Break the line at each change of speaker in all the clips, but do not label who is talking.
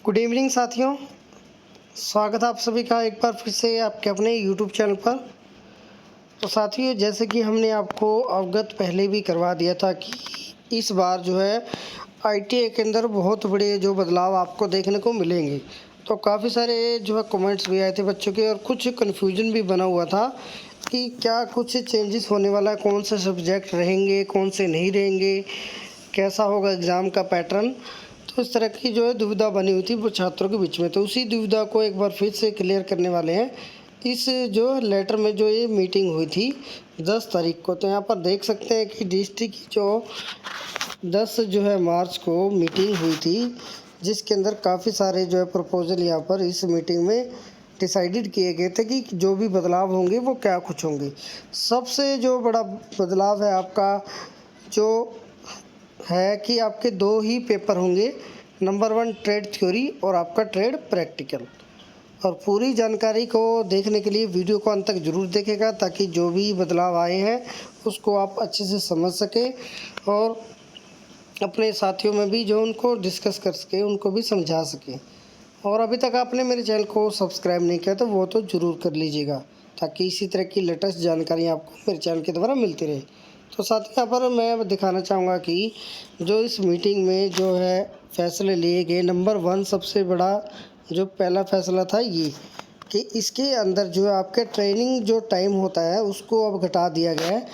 Good evening साथियों, स्वागत है आप सभी का एक बार फिर से आपके अपने यूट्यूब चैनल पर। तो साथियों, जैसे कि हमने आपको अवगत पहले भी करवा दिया था कि इस बार जो है आईटीआई के अंदर बहुत बड़े जो बदलाव आपको देखने को मिलेंगे। तो काफ़ी सारे जो है कमेंट्स भी आए थे बच्चों के, और कुछ कन्फ्यूजन भी बना हुआ था कि क्या कुछ चेंजेस होने वाला है, कौन से सब्जेक्ट रहेंगे, कौन से नहीं रहेंगे, कैसा होगा एग्ज़ाम का पैटर्न। तो इस तरह की जो है दुविधा बनी हुई थी वो छात्रों के बीच में। तो उसी दुविधा को एक बार फिर से क्लियर करने वाले हैं इस जो लेटर में जो ये मीटिंग हुई थी 10 तारीख को। तो यहाँ पर देख सकते हैं कि डिस्ट्रिक्ट की जो 10 जो है मार्च को मीटिंग हुई थी, जिसके अंदर काफ़ी सारे जो है प्रपोजल यहाँ पर इस मीटिंग में डिसाइडेड किए गए थे कि जो भी बदलाव होंगे वो क्या कुछ होंगे। सबसे जो बड़ा बदलाव है आपका जो है कि आपके 2 ही पेपर होंगे, नंबर 1 ट्रेड थ्योरी और आपका ट्रेड प्रैक्टिकल। और पूरी जानकारी को देखने के लिए वीडियो को अंत तक ज़रूर देखेगा, ताकि जो भी बदलाव आए हैं उसको आप अच्छे से समझ सकें और अपने साथियों में भी जो उनको डिस्कस कर सके, उनको भी समझा सकें। और अभी तक आपने मेरे चैनल को सब्सक्राइब नहीं किया तो वो तो ज़रूर कर लीजिएगा, ताकि इसी तरह की लेटेस्ट जानकारी आपको मेरे चैनल के द्वारा मिलती रहे। तो साथ ही यहाँ पर मैं दिखाना चाहूँगा कि जो इस मीटिंग में जो है फैसले लिए गए, नंबर 1 सबसे बड़ा जो पहला फैसला था ये कि इसके अंदर जो है आपके ट्रेनिंग जो टाइम होता है उसको अब घटा दिया गया है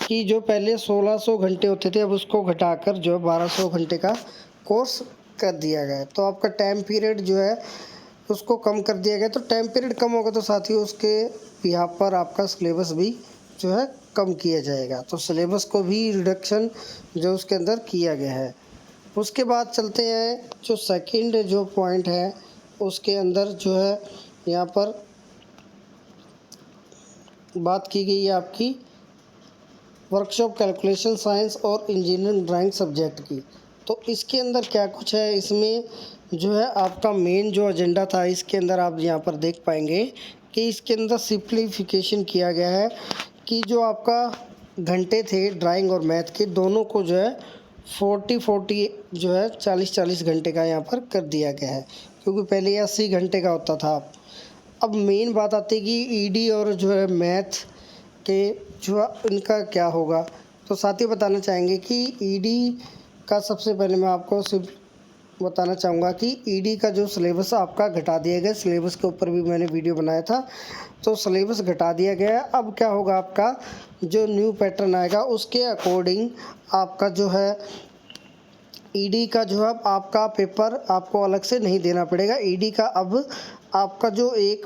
कि जो पहले 1600 घंटे होते थे अब उसको घटाकर जो 1200 घंटे का कोर्स कर दिया गया है। तो आपका टाइम पीरियड जो है उसको कम कर दिया गया। तो टाइम पीरियड कम होगा तो साथ ही उसके यहाँ पर आपका सिलेबस भी जो है कम किया जाएगा। तो सिलेबस को भी रिडक्शन जो उसके अंदर किया गया है। उसके बाद चलते हैं जो सेकंड जो पॉइंट है उसके अंदर जो है यहाँ पर बात की गई है आपकी वर्कशॉप कैलकुलेशन साइंस और इंजीनियरिंग ड्राइंग सब्जेक्ट की। तो इसके अंदर क्या कुछ है, इसमें जो है आपका मेन जो एजेंडा था इसके अंदर आप यहाँ पर देख पाएंगे कि इसके अंदर सिंप्लीफिकेशन किया गया है कि जो आपका घंटे थे ड्राइंग और मैथ के दोनों को जो है 40-40 जो है 40-40 घंटे का यहाँ पर कर दिया गया है, क्योंकि पहले 80 घंटे का होता था। अब मेन बात आती है कि ईडी और जो है मैथ के जो इनका क्या होगा। तो साथ ही बताना चाहेंगे कि ईडी का सबसे पहले मैं आपको सिर्फ बताना चाहूँगा कि ईडी का जो सिलेबस आपका घटा दिया गया, सिलेबस के ऊपर भी मैंने वीडियो बनाया था। तो सिलेबस घटा दिया गया है। अब क्या होगा, आपका जो न्यू पैटर्न आएगा उसके अकॉर्डिंग आपका जो है ईडी का जो है आपका पेपर आपको अलग से नहीं देना पड़ेगा। ईडी का अब आपका जो एक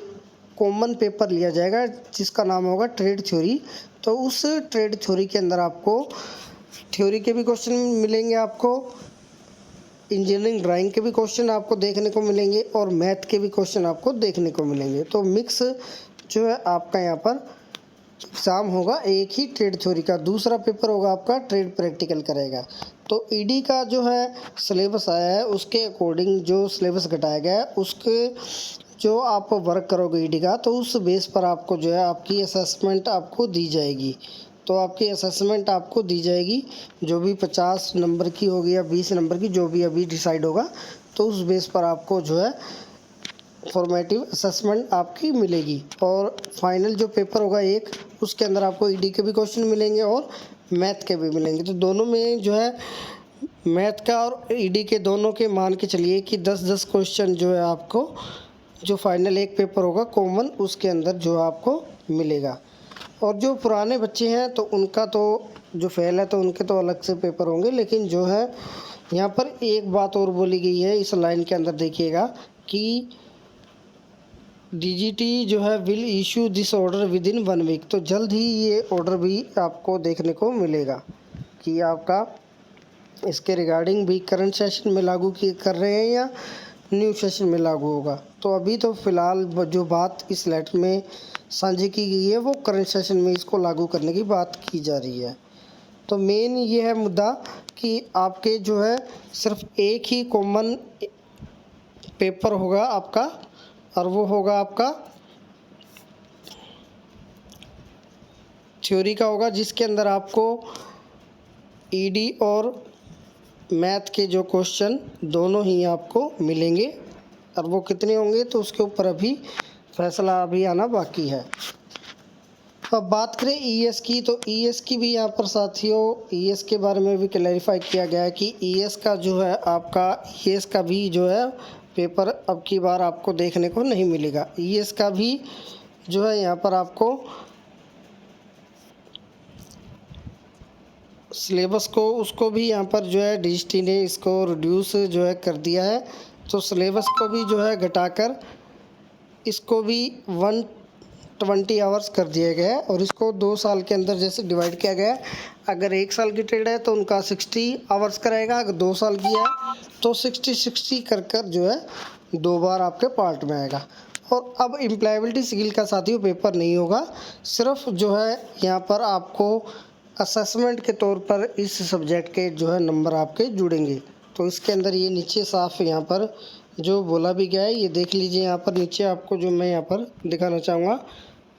कॉमन पेपर लिया जाएगा जिसका नाम होगा ट्रेड थ्योरी। तो उस ट्रेड थ्योरी के अंदर आपको थ्योरी के भी क्वेश्चन मिलेंगे, आपको इंजीनियरिंग ड्राइंग के भी क्वेश्चन आपको देखने को मिलेंगे और मैथ के भी क्वेश्चन आपको देखने को मिलेंगे। तो मिक्स जो है आपका यहाँ पर एग्ज़ाम होगा एक ही ट्रेड थ्योरी का। दूसरा पेपर होगा आपका ट्रेड प्रैक्टिकल करेगा। तो ईडी का जो है सिलेबस आया है उसके अकॉर्डिंग जो सिलेबस घटाया गया है उसके जो आप वर्क करोगे ईडी का, तो उस बेस पर आपको जो है आपकी असेसमेंट आपको दी जाएगी। तो आपकी असेसमेंट आपको दी जाएगी जो भी 50 नंबर की होगी या 20 नंबर की, जो भी अभी डिसाइड होगा। तो उस बेस पर आपको जो है फॉर्मेटिव असेसमेंट आपकी मिलेगी। और फाइनल जो पेपर होगा एक, उसके अंदर आपको ईडी के भी क्वेश्चन मिलेंगे और मैथ के भी मिलेंगे। तो दोनों में जो है मैथ का और ईडी के दोनों के मान के चलिए कि 10-10 क्वेश्चन जो है आपको जो फाइनल एक पेपर होगा कॉमन उसके अंदर जो आपको मिलेगा। और जो पुराने बच्चे हैं तो उनका तो जो फेल है तो उनके तो अलग से पेपर होंगे। लेकिन जो है यहाँ पर एक बात और बोली गई है इस लाइन के अंदर, देखिएगा कि डीजीटी जो है will issue this order within 1 week. तो जल्द ही ये ऑर्डर भी आपको देखने को मिलेगा कि आपका इसके रिगार्डिंग भी करंट सेशन में लागू कर रहे हैं या न्यू सेशन में लागू होगा। तो अभी तो फ़िलहाल जो बात इस लेटर में साझी की गई है वो करंट सेशन में इसको लागू करने की बात की जा रही है। तो मेन ये है मुद्दा कि आपके जो है सिर्फ एक ही कॉमन पेपर होगा आपका, और वो होगा आपका थ्योरी का होगा, जिसके अंदर आपको ईडी और मैथ के जो क्वेश्चन दोनों ही आपको मिलेंगे। और वो कितने होंगे तो उसके ऊपर अभी फैसला अभी आना बाकी है। अब बात करें ईएस की, तो ईएस की भी यहाँ पर साथियों ईएस के बारे में भी क्लैरिफाई किया गया है कि ईएस का जो है आपका ईएस का भी जो है पेपर अब की बार आपको देखने को नहीं मिलेगा। ईएस का भी जो है यहाँ पर आपको सिलेबस को उसको भी यहाँ पर जो है डीजीटी ने इसको रिड्यूस जो है कर दिया है। तो सिलेबस को भी जो है घटाकर इसको भी 120 आवर्स कर दिया गया है और इसको 2 साल के अंदर जैसे डिवाइड किया गया है। अगर 1 साल की ट्रेड है तो उनका 60 आवर्स का रहेगा, अगर 2 साल की है तो 60-60 कर कर जो है 2 बार आपके पार्ट में आएगा। और अब एम्प्लॉयबिलिटी स्किल का साथियों पेपर नहीं होगा, सिर्फ जो है यहाँ पर आपको असेसमेंट के तौर पर इस सब्जेक्ट के जो है नंबर आपके जुड़ेंगे। तो इसके अंदर ये नीचे साफ यहाँ पर जो बोला भी गया है ये देख लीजिए। यहाँ पर नीचे आपको जो मैं यहाँ पर दिखाना चाहूँगा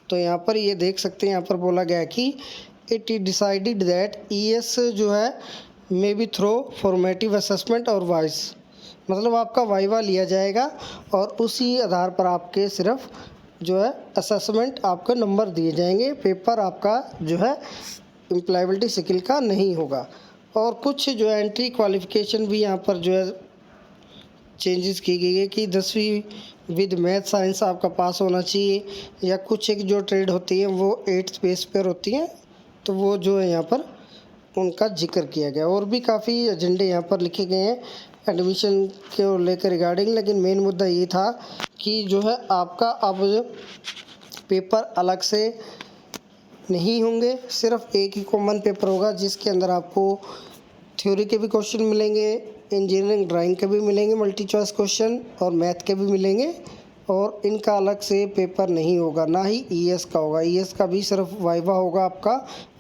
तो यहाँ पर ये देख सकते हैं, यहाँ पर बोला गया है कि it is decided that ES जो है may be through formative assessment और वाइस, मतलब आपका वाइवा लिया जाएगा और उसी आधार पर आपके सिर्फ जो है असेसमेंट आपको नंबर दिए जाएंगे। पेपर आपका जो है एम्प्लॉयबिलिटी स्किल का नहीं होगा। और कुछ जो है एंट्री क्वालिफ़िकेशन भी यहाँ पर जो है चेंजेस की गई है कि 10वीं विद मैथ साइंस आपका पास होना चाहिए, या कुछ एक जो ट्रेड होती है वो 8th बेस पर होती हैं तो वो जो है यहाँ पर उनका जिक्र किया गया। और भी काफ़ी एजेंडे यहाँ पर लिखे गए हैं एडमिशन को लेकर रिगार्डिंग, लेकिन मेन मुद्दा ये था कि जो है आपका अब पेपर अलग से नहीं होंगे, सिर्फ एक ही कॉमन पेपर होगा जिसके अंदर आपको थ्योरी के भी क्वेश्चन मिलेंगे, इंजीनियरिंग ड्राइंग के भी मिलेंगे मल्टी चॉइस क्वेश्चन और मैथ के भी मिलेंगे। और इनका अलग से पेपर नहीं होगा, ना ही ईएस का होगा। ईएस का भी सिर्फ वाइवा होगा आपका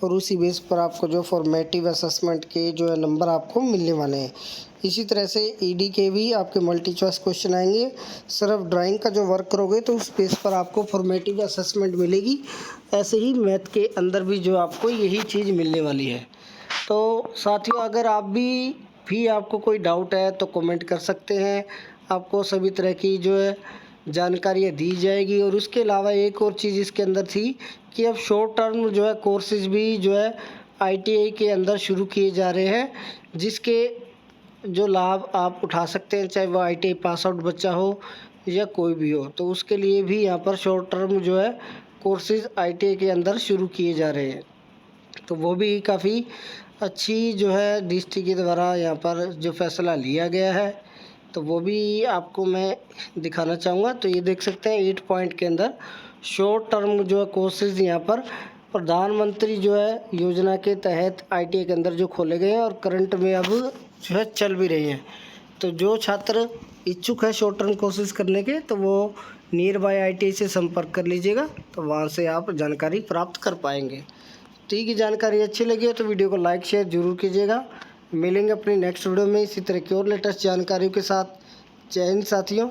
और उसी बेस पर आपको जो फॉर्मेटिव असेसमेंट के जो है नंबर आपको मिलने वाले हैं। इसी तरह से ईडी के भी आपके मल्टी चॉइस क्वेश्चन आएंगे, सिर्फ ड्राइंग का जो वर्क करोगे तो उस बेस पर आपको फॉर्मेटिव असेसमेंट मिलेगी। ऐसे ही मैथ के अंदर भी जो आपको यही चीज़ मिलने वाली है। तो साथियों अगर आप भी आपको कोई डाउट है तो कमेंट कर सकते हैं, आपको सभी तरह की जो है जानकारियाँ दी जाएगी। और उसके अलावा एक और चीज़ इसके अंदर थी कि अब शॉर्ट टर्म जो है कोर्सेज भी जो है आईटीआई के अंदर शुरू किए जा रहे हैं, जिसके जो लाभ आप उठा सकते हैं, चाहे वो आईटीआई पास आउट बच्चा हो या कोई भी हो। तो उसके लिए भी यहाँ पर शॉर्ट टर्म जो है कोर्सेज आईटीआई के अंदर शुरू किए जा रहे हैं। तो वो भी काफ़ी अच्छी जो है डिस्ट्रिक्ट के द्वारा यहाँ पर जो फैसला लिया गया है, तो वो भी आपको मैं दिखाना चाहूँगा। तो ये देख सकते हैं 8 पॉइंट के अंदर शॉर्ट टर्म जो है कोर्सेज यहाँ पर प्रधानमंत्री जो है योजना के तहत आईटीआई के अंदर जो खोले गए हैं और करंट में अब जो है चल भी रही हैं। तो जो छात्र इच्छुक है शॉर्ट टर्म कोर्सेज करने के तो वो नियर बाय आईटीआई से संपर्क कर लीजिएगा, तो वहाँ से आप जानकारी प्राप्त कर पाएंगे। ठीक है, जानकारी अच्छी लगी है तो वीडियो को लाइक शेयर जरूर कीजिएगा। मिलेंगे अपनी नेक्स्ट वीडियो में इसी तरह की और लेटेस्ट जानकारियों के साथ। जय हिंद साथियों।